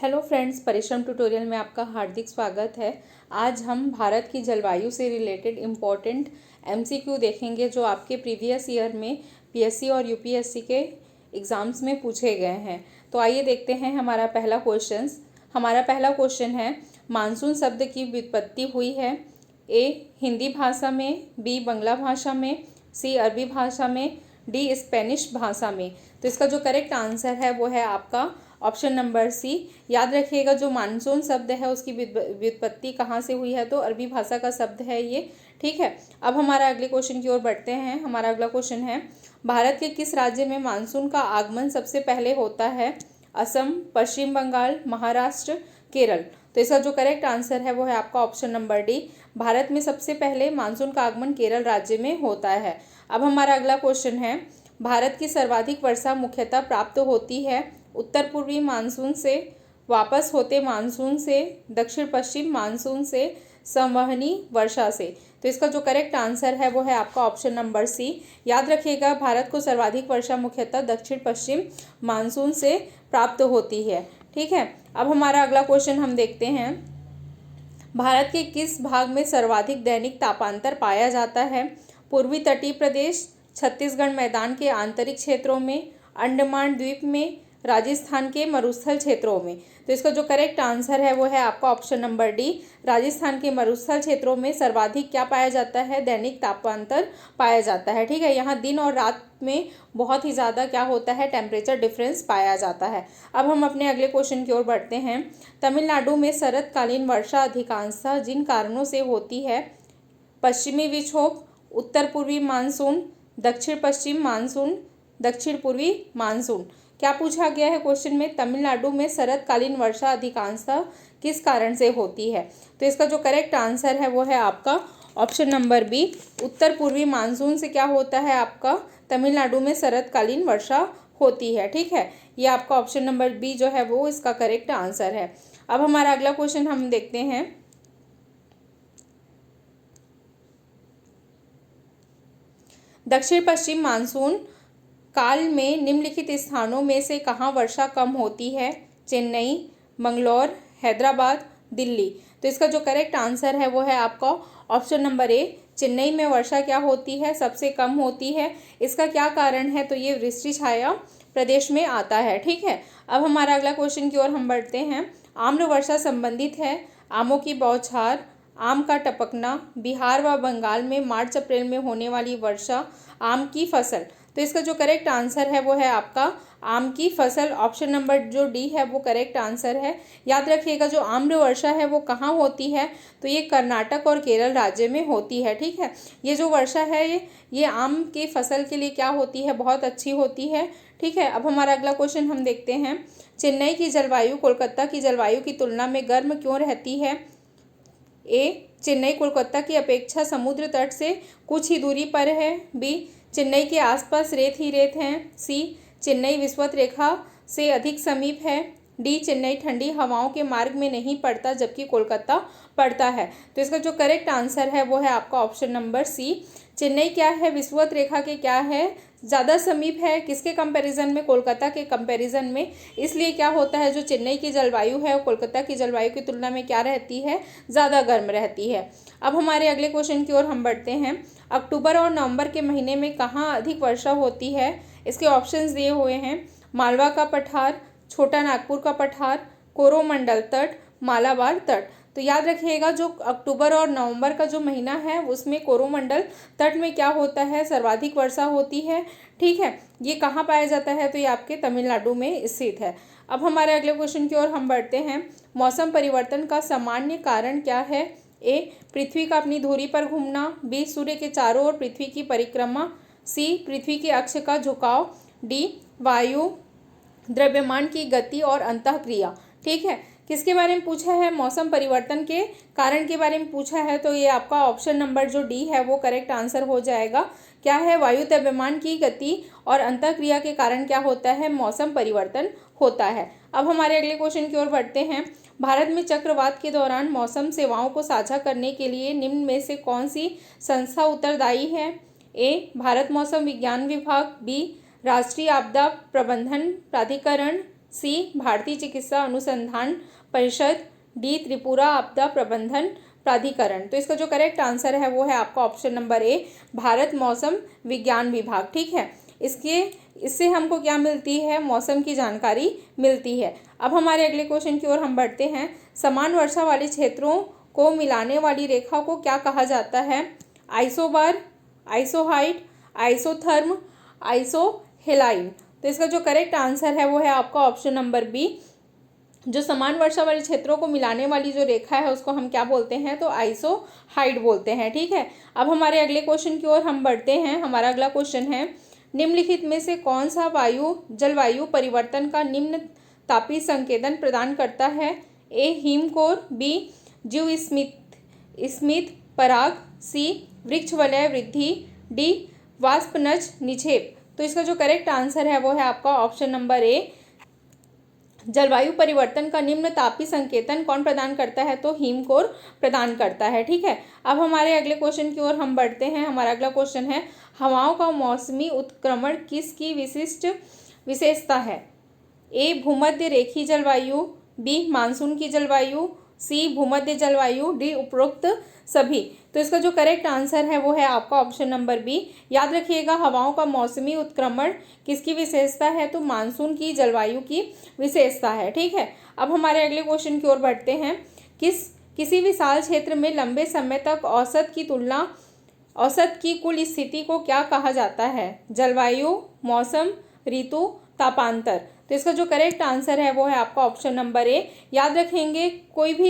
Hello friends, परिश्रम tutorial में आपका हार्दिक स्वागत है। आज हम भारत की जलवायु से रिलेटेड इम्पोर्टेंट एमसीक्यू देखेंगे जो आपके प्रीवियस ईयर में पीएससी और यूपीएससी के एग्ज़ाम्स में पूछे गए हैं। तो आइए देखते हैं हमारा पहला क्वेश्चन है, मानसून शब्द की व्युत्पत्ति हुई है ए हिंदी भाषा में, बी बांग्ला भाषा में, सी अरबी भाषा में, डी स्पेनिश भाषा में। तो इसका जो करेक्ट आंसर है वो है आपका ऑप्शन नंबर सी। याद रखिएगा, जो मानसून शब्द है उसकी व्युत्पत्ति कहाँ से हुई है, तो अरबी भाषा का शब्द है ये। ठीक है, अब हमारा अगले क्वेश्चन की ओर बढ़ते हैं। हमारा अगला क्वेश्चन है, भारत के किस राज्य में मानसून का आगमन सबसे पहले होता है? असम, पश्चिम बंगाल, महाराष्ट्र, केरल। तो इसका जो करेक्ट आंसर है वो है आपका ऑप्शन नंबर डी। भारत में सबसे पहले मानसून का आगमन केरल राज्य में होता है। अब हमारा अगला क्वेश्चन है, भारत की सर्वाधिक वर्षा मुख्यतः प्राप्त होती है उत्तर पूर्वी मानसून से, वापस होते मानसून से, दक्षिण पश्चिम मानसून से, संवहनी वर्षा से। तो इसका जो करेक्ट आंसर है वो है आपका ऑप्शन नंबर सी। याद रखिएगा, भारत को सर्वाधिक वर्षा मुख्यतः दक्षिण पश्चिम मानसून से प्राप्त होती है। ठीक है, अब हमारा अगला क्वेश्चन हम देखते हैं, भारत के किस भाग में सर्वाधिक दैनिक तापांतर पाया जाता है? पूर्वी तटीय प्रदेश, छत्तीसगढ़ मैदान के आंतरिक क्षेत्रों में, अंडमान द्वीप में, राजस्थान के मरुस्थल क्षेत्रों में। तो इसका जो करेक्ट आंसर है वो है आपका ऑप्शन नंबर डी। राजस्थान के मरुस्थल क्षेत्रों में सर्वाधिक क्या पाया जाता है? दैनिक तापांतर पाया जाता है। ठीक है, यहाँ दिन और रात में बहुत ही ज़्यादा क्या होता है? टेम्परेचर डिफरेंस पाया जाता है। अब हम अपने अगले क्वेश्चन की ओर बढ़ते हैं। तमिलनाडु में शरतकालीन वर्षा अधिकांशतः जिन कारणों से होती है, पश्चिमी विक्षोभ, उत्तर पूर्वी मानसून, दक्षिण पश्चिम मानसून, दक्षिण पूर्वी मानसून। क्या पूछा गया है क्वेश्चन में? तमिलनाडु में शरतकालीन वर्षा अधिकांशतः किस कारण से होती है? तो इसका जो करेक्ट आंसर है वो है आपका ऑप्शन नंबर बी। उत्तर पूर्वी मानसून से क्या होता है? आपका तमिलनाडु में शरतकालीन वर्षा होती है। ठीक है, ये आपका ऑप्शन नंबर बी जो है वो इसका करेक्ट आंसर है। अब हमारा अगला क्वेश्चन हम देखते हैं, दक्षिण पश्चिम मानसून काल में निम्नलिखित स्थानों में से कहाँ वर्षा कम होती है? चेन्नई, मंगलौर, हैदराबाद, दिल्ली। तो इसका जो करेक्ट आंसर है वो है आपका ऑप्शन नंबर ए। चेन्नई में वर्षा क्या होती है? सबसे कम होती है। इसका क्या कारण है? तो ये वृष्टि छाया प्रदेश में आता है। ठीक है, अब हमारा अगला क्वेश्चन की ओर हम बढ़ते हैं। आम्र वर्षा संबंधित है आमों की बौछार, आम का टपकना, बिहार व बंगाल में मार्च अप्रैल में होने वाली वर्षा, आम की फसल। तो इसका जो करेक्ट आंसर है वो है आपका आम की फसल। ऑप्शन नंबर जो डी है वो करेक्ट आंसर है। याद रखिएगा, जो आम्र वर्षा है वो कहाँ होती है? तो ये कर्नाटक और केरल राज्य में होती है। ठीक है, ये जो वर्षा है ये आम की फसल के लिए क्या होती है? बहुत अच्छी होती है। ठीक है, अब हमारा अगला क्वेश्चन हम देखते हैं, चेन्नई की जलवायु कोलकाता की जलवायु की तुलना में गर्म क्यों रहती है? ए, चेन्नई कोलकाता की अपेक्षा समुद्र तट से कुछ ही दूरी पर है। बी, चेन्नई के आसपास रेत ही रेत हैं। सी, चेन्नई विषुवत रेखा से अधिक समीप है। डी, चेन्नई ठंडी हवाओं के मार्ग में नहीं पड़ता जबकि कोलकाता पड़ता है। तो इसका जो करेक्ट आंसर है वो है आपका ऑप्शन नंबर सी। चेन्नई क्या है? विषुवत रेखा के क्या है? ज़्यादा समीप है। किसके कंपैरिजन में? कोलकाता के कंपैरिजन में। इसलिए क्या होता है, जो चेन्नई की जलवायु है वो कोलकाता की जलवायु की तुलना में क्या रहती है? ज़्यादा गर्म रहती है। अब हमारे अगले क्वेश्चन की ओर हम बढ़ते हैं। अक्टूबर और नवंबर के महीने में कहाँ अधिक वर्षा होती है? इसके ऑप्शंस दिए हुए हैं, मालवा का पठार, छोटा नागपुर का पठार, कोरोमंडल तट, मालाबार तट। तो याद रखिएगा, जो अक्टूबर और नवंबर का जो महीना है उसमें कोरोमंडल तट में क्या होता है? सर्वाधिक वर्षा होती है। ठीक है, ये कहाँ पाया जाता है? तो ये आपके तमिलनाडु में स्थित है। अब हमारे अगले क्वेश्चन की ओर हम बढ़ते हैं। मौसम परिवर्तन का सामान्य कारण क्या है? ए, पृथ्वी का अपनी धुरी पर घूमना। बी, सूर्य के चारों ओर पृथ्वी की परिक्रमा। सी, पृथ्वी के अक्ष का झुकाव। डी, वायु द्रव्यमान की गति और अंतःक्रिया। ठीक है, किसके बारे में पूछा है? मौसम परिवर्तन के कारण के बारे में पूछा है। तो ये आपका ऑप्शन नंबर जो डी है वो करेक्ट आंसर हो जाएगा। क्या है? वायु द्रव्यमान की गति और अंतःक्रिया के कारण क्या होता है? मौसम परिवर्तन होता है। अब हमारे अगले क्वेश्चन की ओर बढ़ते हैं। भारत में चक्रवात के दौरान मौसम सेवाओं को साझा करने के लिए निम्न में से कौन सी संस्था उत्तरदायी है? ए, भारत मौसम विज्ञान विभाग। बी, राष्ट्रीय आपदा प्रबंधन प्राधिकरण। सी भारतीय चिकित्सा अनुसंधान परिषद, डी त्रिपुरा आपदा प्रबंधन प्राधिकरण। तो इसका जो करेक्ट आंसर है वो है आपका ऑप्शन नंबर ए, भारत मौसम विज्ञान विभाग। ठीक है, इससे हमको क्या मिलती है, मौसम की जानकारी मिलती है। अब हमारे अगले क्वेश्चन की ओर हम बढ़ते हैं। समान वर्षा वाले क्षेत्रों को मिलाने वाली रेखा को क्या कहा जाता है? Isobar, isohyet, isotherm, isohaline. तो इसका जो करेक्ट आंसर है वो है आपका ऑप्शन नंबर बी। जो समान वर्षा वाले क्षेत्रों को मिलाने वाली जो रेखा है उसको हम क्या बोलते हैं? तो आइसोहाइट बोलते हैं। ठीक है, अब हमारे अगले क्वेश्चन की ओर हम बढ़ते हैं। हमारा अगला क्वेश्चन है, निम्नलिखित में से कौन सा जलवायु परिवर्तन का निम्न तापीय संकेतन प्रदान करता है? ए हिमकोर, बी जीव स्मित पराग, सी वृक्ष वलय वृद्धि, डी वाष्पनज निक्षेप। तो इसका जो करेक्ट आंसर है वो है आपका ऑप्शन नंबर ए, जलवायु परिवर्तन का निम्न तापीय संकेतन कौन प्रदान करता है? तो हिमकोर प्रदान करता है। ठीक है, अब हमारे अगले क्वेश्चन की ओर हम बढ़ते हैं। हमारा अगला क्वेश्चन है, हवाओं का मौसमी उत्क्रमण किसकी विशिष्ट विशेषता है? ए भूमध्य रेखीय जलवायु, बी मानसून की जलवायु, सी भूमध्य जलवायु, डी उपरोक्त सभी। तो इसका जो करेक्ट आंसर है वो है आपका ऑप्शन नंबर बी। याद रखिएगा, हवाओं का मौसमी उत्क्रमण किसकी विशेषता है? तो मानसून की जलवायु की विशेषता है। ठीक है, अब हमारे अगले क्वेश्चन की ओर बढ़ते हैं। किसी विशाल क्षेत्र में लंबे समय तक औसत की कुल स्थिति को क्या कहा जाता है? जलवायु, मौसम, ऋतु, तापांतर। तो इसका जो करेक्ट आंसर है वो है आपका ऑप्शन नंबर ए। याद रखेंगे,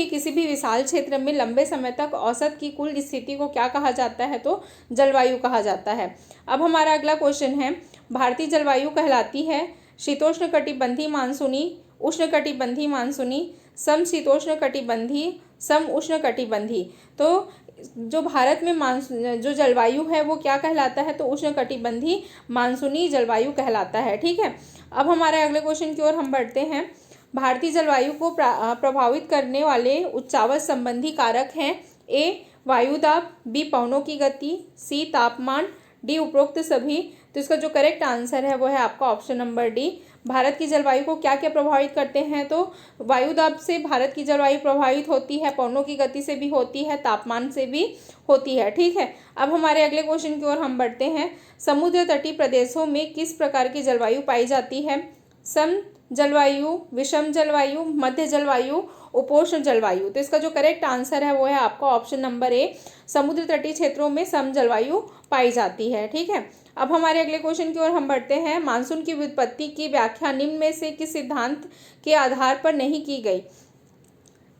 किसी भी विशाल क्षेत्र में लंबे समय तक औसत की कुल स्थिति को क्या कहा जाता है? तो जलवायु कहा जाता है। अब हमारा अगला क्वेश्चन है, भारतीय जलवायु कहलाती है शीतोष्ण कटिबंधीय मानसूनी, उष्ण कटिबंधीय मानसूनी, समशीतोष्ण कटिबंधीय, सम उष्ण कटिबंधीय। तो जो भारत में जो जलवायु है वो क्या कहलाता है? तो उष्ण कटिबंधीय मानसूनी जलवायु कहलाता है। ठीक है, अब हमारे अगले क्वेश्चन की ओर हम बढ़ते हैं। भारतीय जलवायु को प्रभावित करने वाले उच्चावच संबंधी कारक हैं। ए वायुदाब, बी पवनों की गति, सी तापमान, डी उपरोक्त सभी। तो इसका जो करेक्ट आंसर है वो है आपका ऑप्शन नंबर डी। भारत की जलवायु को क्या क्या प्रभावित करते हैं? तो वायुदाब से भारत की जलवायु प्रभावित होती है, पवनों की गति से भी होती है, तापमान से भी होती है। ठीक है, अब हमारे अगले क्वेश्चन की ओर हम बढ़ते हैं। समुद्र तटीय प्रदेशों में किस प्रकार की जलवायु पाई जाती है? सम जलवायु, विषम जलवायु, मध्य जलवायु, उपोष्ण जलवायु। तो इसका जो करेक्ट आंसर है वो है आपका ऑप्शन नंबर ए, समुद्र तटीय क्षेत्रों में सम जलवायु पाई जाती है। ठीक है, अब हमारे अगले क्वेश्चन की ओर हम बढ़ते हैं। मानसून की व्युत्पत्ति की व्याख्या निम्न में से किस सिद्धांत के आधार पर नहीं की गई?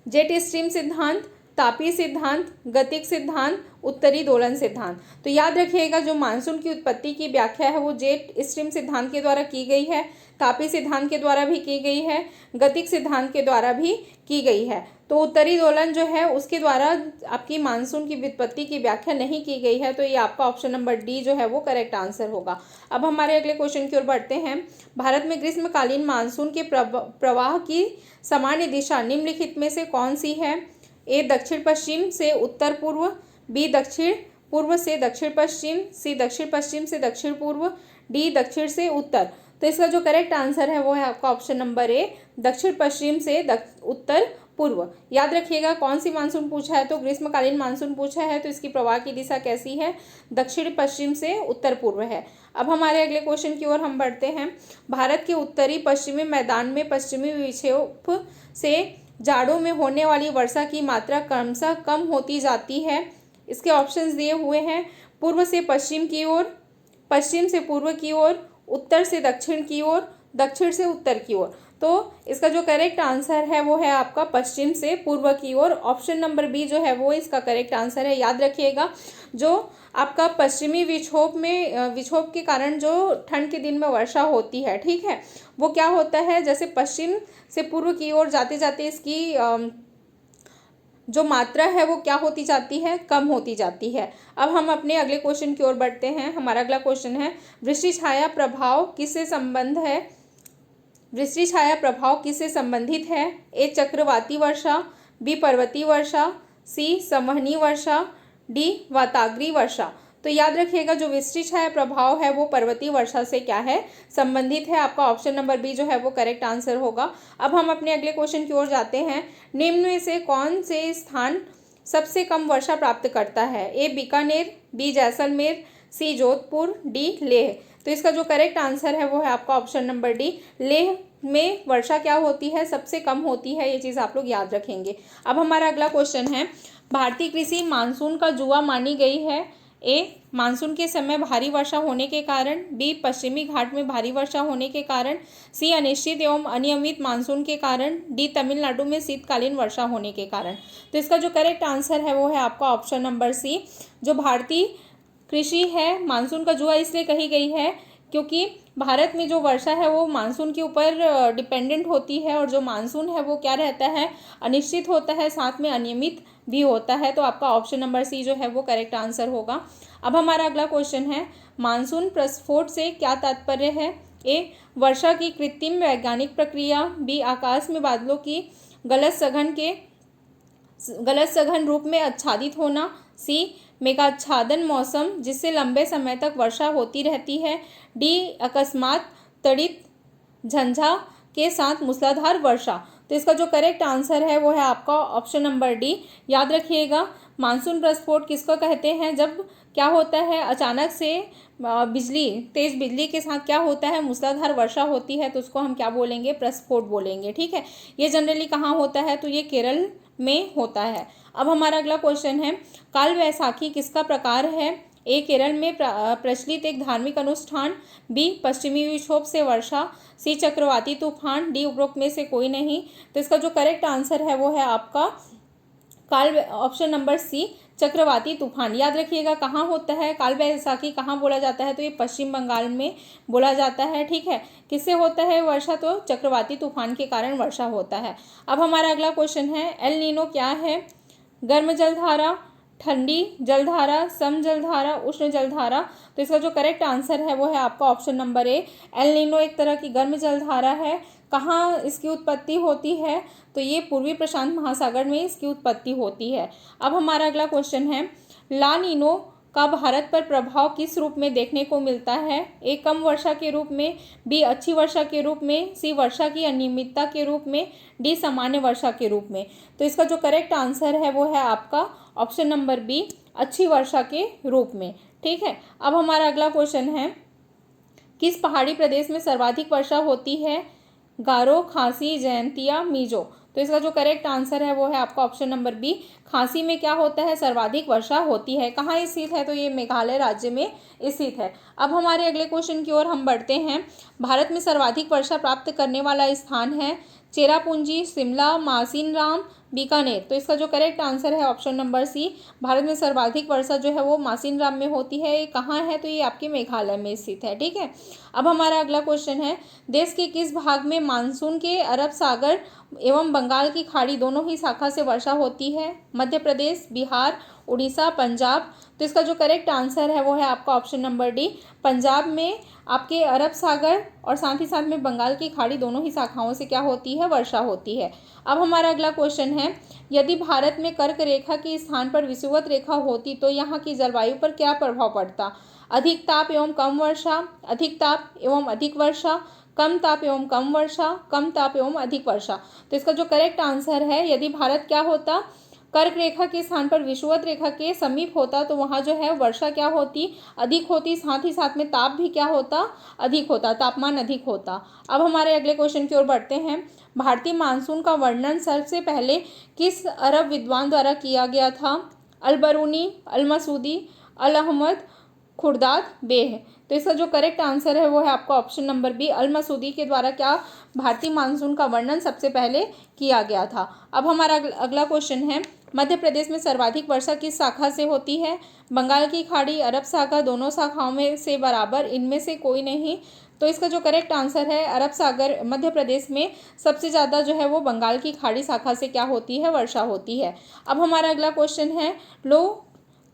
जेट स्ट्रीम सिद्धांत, तापीय सिद्धांत, गतिक सिद्धांत, उत्तरी दोलन सिद्धांत। तो याद रखिएगा, जो मानसून की उत्पत्ति की व्याख्या है वो जेट स्ट्रीम सिद्धांत के द्वारा की गई है, तापीय सिद्धांत के द्वारा भी की गई है, गतिक सिद्धांत के द्वारा भी की गई है। तो उत्तरी दोलन जो है उसके द्वारा आपकी मानसून की व्युत्पत्ति की व्याख्या नहीं की गई है। तो ये आपका ऑप्शन नंबर डी जो है वो करेक्ट आंसर होगा। अब हमारे अगले क्वेश्चन की ओर बढ़ते हैं। भारत में ग्रीष्मकालीन मानसून के प्रवाह की सामान्य दिशा निम्नलिखित में से कौन सी है? ए दक्षिण पश्चिम से उत्तर पूर्व, बी दक्षिण पूर्व से दक्षिण पश्चिम, सी दक्षिण पश्चिम से दक्षिण पूर्व, डी दक्षिण से उत्तर। तो इसका जो करेक्ट आंसर है वो है आपका ऑप्शन नंबर ए, दक्षिण पश्चिम से उत्तर पूर्व। याद रखिएगा, कौन सी मानसून पूछा है? तो ग्रीष्मकालीन मानसून पूछा है। तो इसकी प्रवाह की दिशा कैसी है? दक्षिण पश्चिम से उत्तर पूर्व है। अब हमारे अगले क्वेश्चन की ओर हम बढ़ते हैं। भारत के उत्तरी पश्चिमी मैदान में पश्चिमी विक्षोभ से जाड़ों में होने वाली वर्षा की मात्रा क्रमशः कम होती जाती है। इसके ऑप्शंस दिए हुए हैं, पूर्व से पश्चिम की ओर, पश्चिम से पूर्व की ओर, उत्तर से दक्षिण की ओर, दक्षिण से उत्तर की ओर। तो इसका जो करेक्ट आंसर है वो है आपका पश्चिम से पूर्व की ओर। ऑप्शन नंबर बी जो है वो इसका करेक्ट आंसर है। याद रखिएगा, जो आपका पश्चिमी विक्षोभ के कारण जो ठंड के दिन में वर्षा होती है, ठीक है, वो क्या होता है, जैसे पश्चिम से पूर्व की ओर जाते जाते इसकी जो मात्रा है वो क्या होती जाती है? कम होती जाती है। अब हम अपने अगले क्वेश्चन की ओर बढ़ते हैं। हमारा अगला क्वेश्चन है, वृष्टि छाया प्रभाव किससे संबंध है? वृष्टि छाया प्रभाव किससे संबंधित है? ए चक्रवाती वर्षा, बी पर्वतीय वर्षा, सी संवहनीय वर्षा, डी वाताग्रीय वर्षा। तो याद रखिएगा जो विस्तृत छाया प्रभाव है वो पर्वतीय वर्षा से क्या है, संबंधित है। आपका ऑप्शन नंबर बी जो है वो करेक्ट आंसर होगा। अब हम अपने अगले क्वेश्चन की ओर जाते हैं। निम्न में से कौन से स्थान सबसे कम वर्षा प्राप्त करता है? ए बीकानेर, बी जैसलमेर, सी जोधपुर, डी लेह। तो इसका जो करेक्ट आंसर है वो है आपका ऑप्शन नंबर डी, लेह में वर्षा क्या होती है, सबसे कम होती है। ये चीज़ आप लोग याद रखेंगे। अब हमारा अगला क्वेश्चन है, भारतीय कृषि मानसून का जुआ मानी गई है। ए मानसून के समय भारी वर्षा होने के कारण, बी पश्चिमी घाट में भारी वर्षा होने के कारण, सी अनिश्चित एवं अनियमित मानसून के कारण, डी तमिलनाडु में शीतकालीन वर्षा होने के कारण। तो इसका जो करेक्ट आंसर है वो है आपका ऑप्शन नंबर सी। जो भारतीय कृषि है मानसून का जुआ इसलिए कही गई है क्योंकि भारत में जो वर्षा है वो मानसून के ऊपर डिपेंडेंट होती है, और जो मानसून है वो क्या रहता है, अनिश्चित होता है, साथ में अनियमित भी होता है। तो आपका ऑप्शन नंबर सी जो है वो करेक्ट आंसर होगा। अब हमारा अगला क्वेश्चन है, मानसून प्रस्फोट से क्या तात्पर्य है? ए वर्षा की कृत्रिम वैज्ञानिक प्रक्रिया, बी आकाश में बादलों की गलत सघन रूप में आच्छादित होना, सी मेघाच्छादन मौसम जिससे लंबे समय तक वर्षा होती रहती है, डी अकस्मात त्वरित झंझा के साथ मूसलाधार वर्षा। तो इसका जो करेक्ट आंसर है वो है आपका ऑप्शन नंबर डी। याद रखिएगा, मानसून प्रस्फोट किसको कहते हैं? जब क्या होता है, अचानक से तेज बिजली के साथ क्या होता है, मूसलाधार वर्षा होती है, तो उसको हम क्या बोलेंगे, प्रस्फोट बोलेंगे। ठीक है, ये जनरली कहाँ होता है? तो ये केरल में होता है। अब हमारा अगला क्वेश्चन है, काल वैसाखी किसका प्रकार है? ए केरल में प्रचलित एक धार्मिक अनुष्ठान, बी पश्चिमी विक्षोभ से वर्षा, सी चक्रवाती तूफान, डी उपरोक्त में से कोई नहीं। तो इसका जो करेक्ट आंसर है वो है आपका ऑप्शन नंबर सी, चक्रवाती तूफान। याद रखिएगा कहाँ होता है काल वैसाखी, कहाँ बोला जाता है? तो ये पश्चिम बंगाल में बोला जाता है। ठीक है, किससे होता है वर्षा? तो चक्रवाती तूफान के कारण वर्षा होता है। अब हमारा अगला क्वेश्चन है, एल नीनो क्या है? गर्म जलधारा, ठंडी जलधारा, सम जलधारा, उष्ण जलधारा। तो इसका जो करेक्ट आंसर है वो है आपका option number A, El Nino एक तरह की गर्म जलधारा है। कहाँ इसकी उत्पत्ति होती है? तो ये पूर्वी प्रशांत महासागर में इसकी उत्पत्ति होती है। अब हमारा अगला क्वेश्चन है, ला नीनो का भारत पर प्रभाव किस रूप में देखने को मिलता है? ए कम वर्षा के रूप में, बी अच्छी वर्षा के रूप में, सी वर्षा की अनियमितता के रूप में, डी सामान्य वर्षा के रूप में। तो इसका जो करेक्ट आंसर है वो है आपका ऑप्शन नंबर बी, अच्छी वर्षा के रूप में। ठीक है, अब हमारा अगला क्वेश्चन है, किस पहाड़ी प्रदेश में सर्वाधिक वर्षा होती है? गारो, खासी, जयंतिया, मिजो। तो इसका जो करेक्ट आंसर है वो है आपका ऑप्शन नंबर बी, खासी में क्या होता है, सर्वाधिक वर्षा होती है। कहाँ स्थित है? तो ये मेघालय राज्य में स्थित है। अब हमारे अगले क्वेश्चन की ओर हम बढ़ते हैं। भारत में सर्वाधिक वर्षा प्राप्त करने वाला स्थान है चेरापूंजी, शिमला, मासिनराम, बीकानेर। तो इसका जो करेक्ट आंसर है ऑप्शन नंबर सी, भारत में सर्वाधिक वर्षा जो है वो मासिनराम में होती है। ये कहाँ है? तो ये आपके मेघालय में स्थित है। ठीक है, अब हमारा अगला क्वेश्चन है, देश के किस भाग में मानसून के अरब सागर एवं बंगाल की खाड़ी दोनों ही शाखा से वर्षा होती है? मध्य प्रदेश, बिहार, उड़ीसा, पंजाब। तो इसका जो करेक्ट आंसर है वो है आपका ऑप्शन नंबर डी, पंजाब में आपके अरब सागर और साथ ही साथ में बंगाल की खाड़ी दोनों ही शाखाओं से क्या होती है, वर्षा होती है। अब हमारा अगला क्वेश्चन है, यदि भारत में कर्क रेखा के स्थान पर विषुवत रेखा होती तो यहाँ की जलवायु पर क्या प्रभाव पड़ता? अधिक ताप एवं कम वर्षा, अधिक ताप एवं अधिक वर्षा, कम ताप एवं कम वर्षा, कम ताप एवं अधिक वर्षा। तो इसका जो करेक्ट आंसर है, यदि भारत क्या होता, कर्क रेखा के स्थान पर विषुवत रेखा के समीप होता तो वहाँ जो है वर्षा क्या होती, अधिक होती, साथ ही साथ में ताप भी क्या होता, अधिक होता, तापमान अधिक होता। अब हमारे अगले क्वेश्चन की ओर बढ़ते हैं। भारतीय मानसून का वर्णन सबसे पहले किस अरब विद्वान द्वारा किया गया था? अल बरूनी, अल मसूदी, अल अहमद, खुर्दाद बेह। तो इसका जो करेक्ट आंसर है वो है आपका ऑप्शन नंबर बी, अल मसूदी के द्वारा क्या भारतीय मानसून का वर्णन सबसे पहले किया गया था। अब हमारा अगला क्वेश्चन है, मध्य प्रदेश में सर्वाधिक वर्षा किस शाखा से होती है? बंगाल की खाड़ी, अरब सागर, दोनों शाखाओं में से बराबर, इनमें से कोई नहीं। तो इसका जो करेक्ट आंसर है, अरब सागर, मध्य प्रदेश में सबसे ज़्यादा जो है वो बंगाल की खाड़ी शाखा से क्या होती है, वर्षा होती है। अब हमारा अगला क्वेश्चन है, लो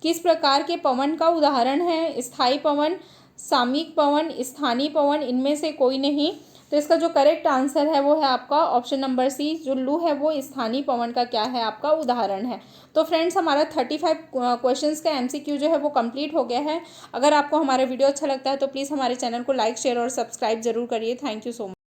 किस प्रकार के पवन का उदाहरण है? स्थायी पवन, सामयिक पवन, स्थानीय पवन, इनमें से कोई नहीं। तो इसका जो करेक्ट आंसर है वो है आपका ऑप्शन नंबर सी, जो लू है वो स्थानीय पवन का क्या है, आपका उदाहरण है। तो फ्रेंड्स हमारा 35 क्वेश्चंस का MCQ जो है वो कंप्लीट हो गया है। अगर आपको हमारा वीडियो अच्छा लगता है तो प्लीज़ हमारे चैनल को लाइक, शेयर और सब्सक्राइब जरूर करिए। Thank you so much.